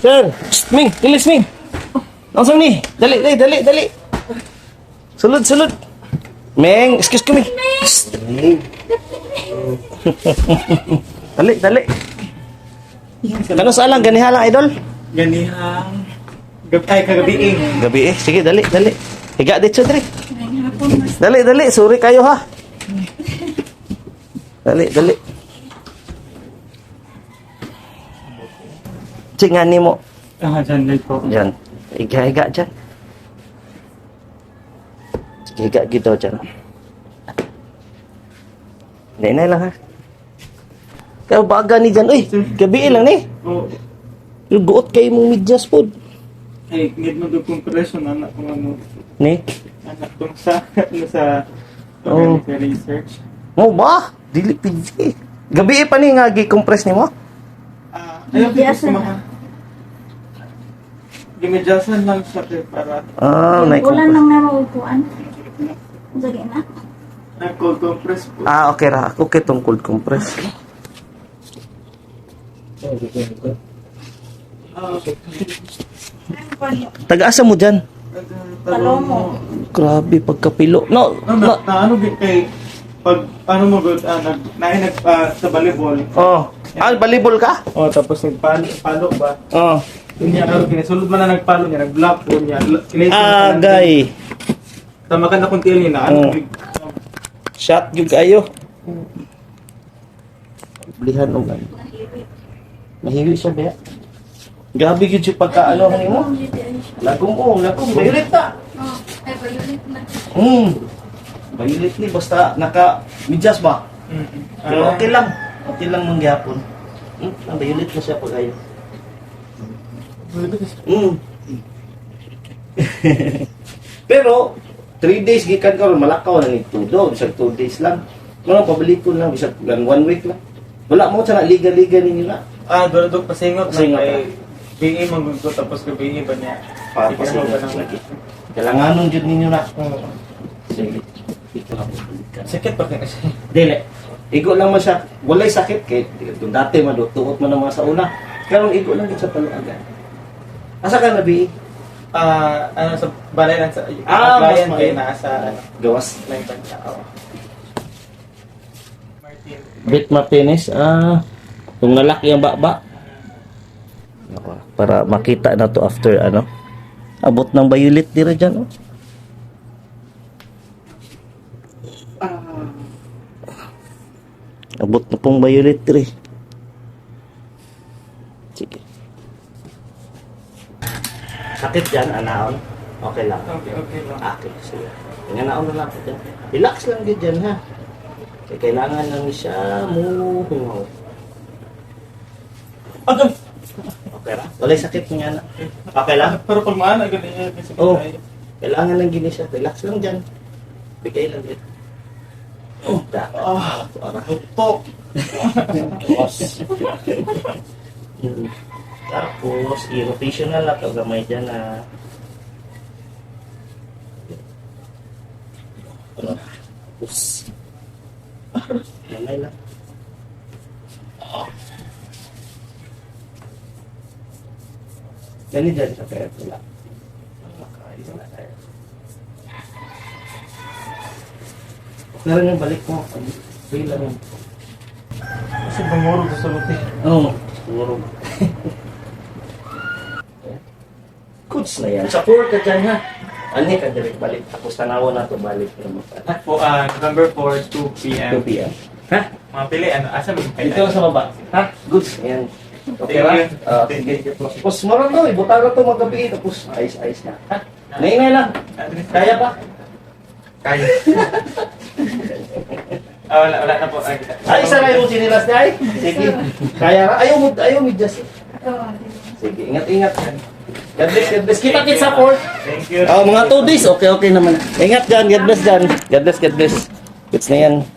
Sir, Shh, Ming, tilis Ming. Langsung nih, dali. Sulud. Meng, excuse me. Shh, Ming. Dali. Kano salang ganihalang idol? Ganihang kagabi eh. Gabi sige dali. Higa dito dali. Dali, sorry kayo ha. Dali. Cingani mo. Dyan lang po. Diyan. Higa dyan. Sige, higa gitu dyan. Nay lang ha. Kaya baga ni dyan. Uy, gabi lang ni. Oo. Yung guot kayo mong medyas po. Ay, ngid mo doon compression anak kung ano. Ni? Anak kung sa sa Oo. sa research. Mo ba? Dili pidi. Gabi pa ni nga gi-compress ni mo? Ayaw ko kumahan. Gimedyasan lang siya para Ulan lang na maupuan. Dali na. cold compress po. Okay ra. Ako kitong cold compress. Taga-asa mo dyan? Palomo. Grabe, pagkapilo. No. Na ano kay pag ano mo good nag sa volleyball. Oh. Balibol ka? Oh, tapos nagpalo ba? Oh. Kunya ano kinasulod man na nagpalo niya, nag-block po niya. Agay. Tama ka na kung tiil niya na ano. Shot yung kayo. Blihan o gani. Mahiwi siya ba? Grabe yun yung pagkaano ka mo. Lagong. Bayulit ta. Ay, bayulit na. Bayulit ni. Basta naka-midjas ba? Pero okay lang. Okay lang mangyapon. Bayulit na siya pag ayo. Pero 3 days gikan karon malakaw na ni tudo, bisag 2 days lang. Mga pabalik ko lang bisag 1 week lang. Wala mo sa liga-liga ninyo na. Dog pasingot Pasingot na kay BE magugto tapos gabi ba niya. Para pasingot lagi. Kailanganon jud ninyo na. Oo. Sige. Ito na po. Sakit pa kaya siya. Dili. Igo lang man siya. Walay sakit kay kung dati man tuot man ang mga sa una. Karon igo lang gid sa paluagan. Asa ka na bi? Ano sa balay lang sa mas client kay may- nasa Gawas. line pa siya. Oo. Martin. Bit Martinez, kung nalaki ang baba. Para makita na to after abot ng violet dira dyan. Abot na pong violet diri. Sige. Sakit dyan, anaon. Okay lang. Okay lang. Okay, sige. Nga naon na lang po dyan. Relax lang din dyan ha. Kaya kailangan lang siya muhungaw. Okay ra? Walay sakit nga na. Okay lang? Pero pag maana ganyan kasi Oo. Kailangan lang gini siya. Relax lang dyan. Bigay lang din. Para. Tutok. Tapos, i-rotational na ito. Gamay dyan na. Tapos, gamay lang. Gani dyan sa kaya pula. Makain na tayo. Naroon yung balik mo. Pwede lang yun. Kasi banguro sa saluti. Oo. Siguro. Goods na yan. Sa 4 ka dyan ha. Ani ka direct balik. Tapos tanawan na ito balik. Po, November 4, 2 p.m. 2 p.m. Ha? Mga pili, asa mo? Dito sa baba. Ha? Goods. Ayan. Okay Thank ba? you. Sige. Tapos maroon daw. Ibutara ito magabi. Tapos ayos na. Ha? Naingay lang. Kaya pa? Kaya. Wala na po. Ay, isa na yung sinilas niya ay. Sige. Kaya ra. Ayaw mo just. Sige. Ingat. God bless. Kita-kit sa port. Thank you. Mga 2 days. Okay naman. Ingat dyan. God bless dyan. God bless. It's na yan.